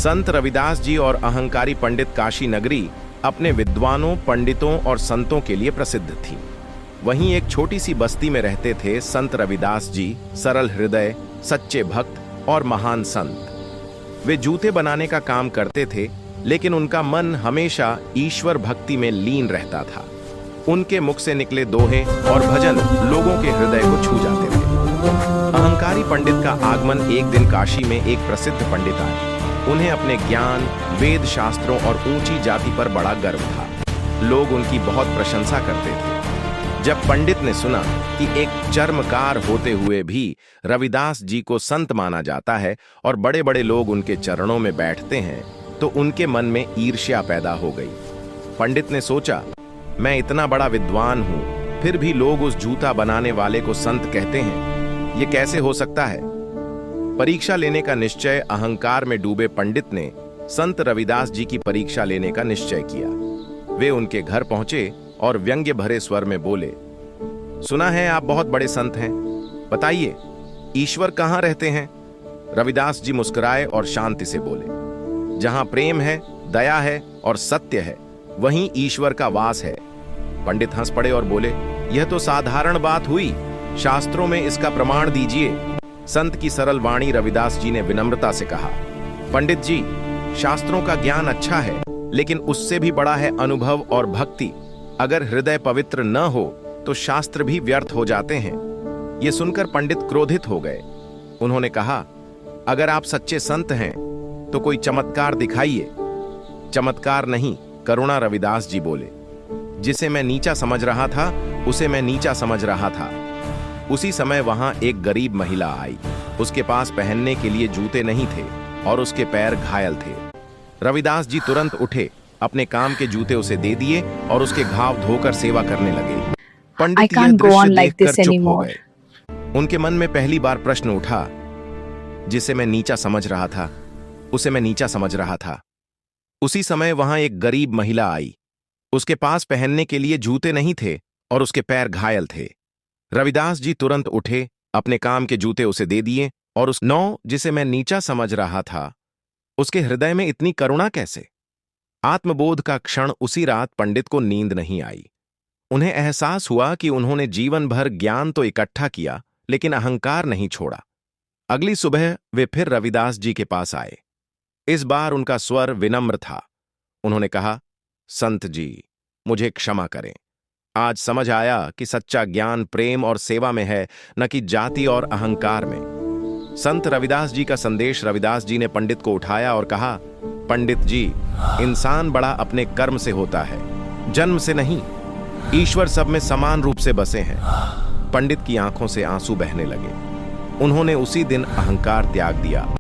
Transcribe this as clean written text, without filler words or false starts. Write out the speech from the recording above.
संत रविदास जी और अहंकारी पंडित काशी नगरी अपने विद्वानों, पंडितों और संतों के लिए प्रसिद्ध थी। वहीं एक छोटी सी बस्ती में रहते थे संत रविदास जी, सरल हृदय, सच्चे भक्त और महान संत। वे जूते बनाने का काम करते थे, लेकिन उनका मन हमेशा ईश्वर भक्ति में लीन रहता था। उनके मुख से निकले दोहे और भजन लोगों के हृदय को छू जाते थे। अहंकारी पंडित का आगमन एक दिन काशी में एक प्रसिद्ध पंडित आए। उन्हें अपने ज्ञान, वेद शास्त्रों और ऊंची जाति पर बड़ा गर्व था। लोग उनकी बहुत प्रशंसा करते थे। जब पंडित ने सुना कि एक चर्मकार होते हुए भी रविदास जी को संत माना जाता है और बड़े बड़े लोग उनके चरणों में बैठते हैं, तो उनके मन में ईर्ष्या पैदा हो गई। पंडित ने सोचा, मैं इतना बड़ा विद्वान हूं, फिर भी लोग उस जूता बनाने वाले को संत कहते हैं, ये कैसे हो सकता है? परीक्षा लेने का निश्चय अहंकार में डूबे पंडित ने संत रविदास जी की परीक्षा लेने का निश्चय किया। वे उनके घर पहुंचे और व्यंग्य भरे स्वर में बोले, सुना है आप बहुत बड़े संत हैं, बताइए ईश्वर कहां रहते हैं? रविदास जी मुस्कुराए और शांति से बोले, जहां प्रेम है, दया है और सत्य है, वहीं ईश्वर का वास है। पंडित हंस पड़े और बोले, यह तो साधारण बात हुई, शास्त्रों में इसका प्रमाण दीजिए। संत की सरल वाणी रविदास जी ने विनम्रता से कहा, पंडित जी, शास्त्रों का ज्ञान अच्छा है, लेकिन उससे भी बड़ा है अनुभव और भक्ति। अगर हृदय पवित्र न हो तो शास्त्र भी व्यर्थ हो जाते हैं। यह सुनकर पंडित क्रोधित हो गए। उन्होंने कहा, अगर आप सच्चे संत हैं तो कोई चमत्कार दिखाइए। चमत्कार नहीं, करुणा। रविदास जी बोले, जिसे मैं नीचा समझ रहा था उसे मैं नीचा समझ रहा था। उसी समय वहां एक गरीब महिला आई। उसके पास पहनने के लिए जूते नहीं थे और उसके पैर घायल थे। रविदास जी तुरंत उठे, अपने काम के जूते उसे दे दिए और उसके घाव धोकर सेवा करने लगे। पंडित यह दृश्य देखकर चुप हो गए। उनके मन में पहली बार प्रश्न उठा, जिसे मैं नीचा समझ रहा था उसे मैं नीचा समझ रहा था। उसी समय वहां एक गरीब महिला आई। उसके पास पहनने के लिए जूते नहीं थे और उसके पैर घायल थे। रविदास जी तुरंत उठे, अपने काम के जूते उसे दे दिए और उस नौ जिसे मैं नीचा समझ रहा था, उसके हृदय में इतनी करुणा कैसे? आत्मबोध का क्षण उसी रात पंडित को नींद नहीं आई। उन्हें एहसास हुआ कि उन्होंने जीवन भर ज्ञान तो इकट्ठा किया, लेकिन अहंकार नहीं छोड़ा। अगली सुबह वे फिर रविदास जी के पास आए। इस बार उनका स्वर विनम्र था। उन्होंने कहा, संत जी, मुझे क्षमा करें। आज समझ आया कि सच्चा ज्ञान प्रेम और सेवा में है, न कि जाति और अहंकार में। संत रविदास जी का संदेश। रविदास जी ने पंडित को उठाया और कहा, पंडित जी, इंसान बड़ा अपने कर्म से होता है, जन्म से नहीं। ईश्वर सब में समान रूप से बसे हैं। पंडित की आंखों से आंसू बहने लगे। उन्होंने उसी दिन अहंकार त्याग दिया।